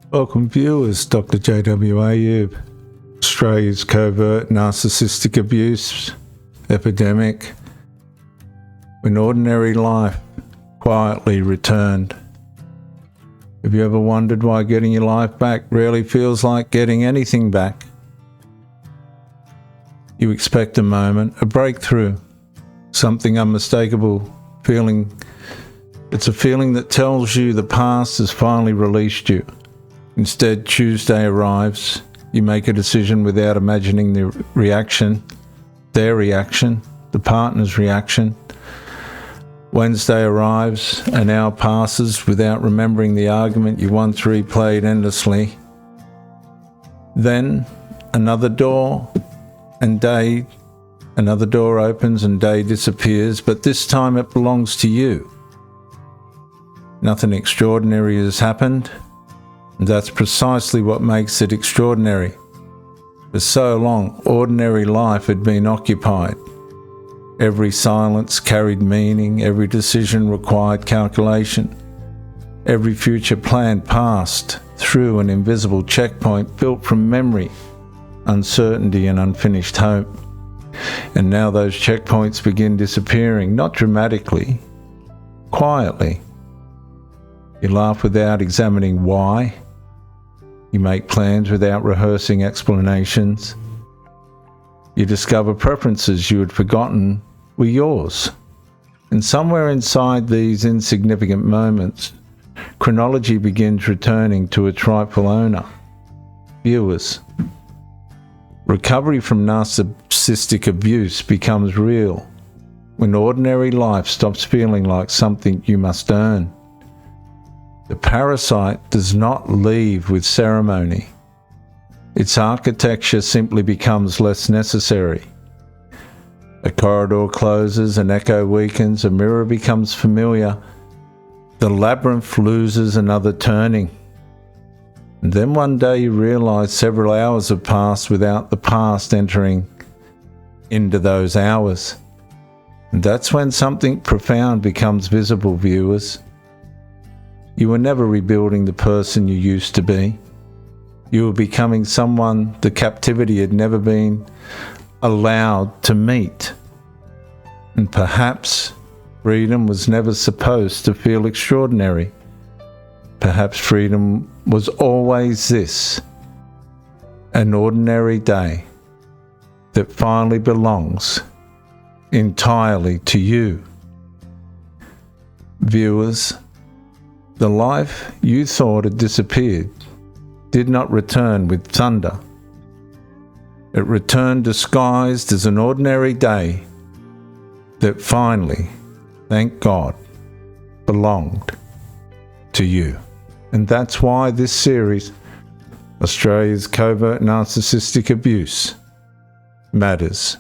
Welcome viewers, Dr. J.W. Ayub. Australia's covert narcissistic abuse epidemic, when ordinary life quietly returned. Have you ever wondered why getting your life back rarely feels like getting anything back? You expect a moment, a breakthrough, something unmistakable, feeling. It's a feeling that tells you the past has finally released you. Instead, Tuesday arrives. You make a decision without imagining the reaction, their reaction, the partner's reaction. Wednesday arrives, an hour passes without remembering the argument you once replayed endlessly. Then another door opens and day disappears, but this time it belongs to you. Nothing extraordinary has happened. And that's precisely what makes it extraordinary. For so long, ordinary life had been occupied. Every silence carried meaning, every decision required calculation. Every future plan passed through an invisible checkpoint built from memory, uncertainty, and unfinished hope. And now those checkpoints begin disappearing, not dramatically, quietly. You laugh without examining why. You make plans without rehearsing explanations. You discover preferences you had forgotten were yours. And somewhere inside these insignificant moments, chronology begins returning to its rightful owner. Viewers. Recovery from narcissistic abuse becomes real when ordinary life stops feeling like something you must earn. The parasite does not leave with ceremony. Its architecture simply becomes less necessary. A corridor closes, an echo weakens, a mirror becomes familiar. The labyrinth loses another turning. And then one day you realize several hours have passed without the past entering into those hours. And that's when something profound becomes visible, viewers. You were never rebuilding the person you used to be. You were becoming someone the captivity had never been allowed to meet. And perhaps freedom was never supposed to feel extraordinary. Perhaps freedom was always this, an ordinary day that finally belongs entirely to you. Viewers, the life you thought had disappeared did not return with thunder. It returned disguised as an ordinary day that finally, thank God, belonged to you. And that's why this series, Australia's Covert Narcissistic Abuse, matters.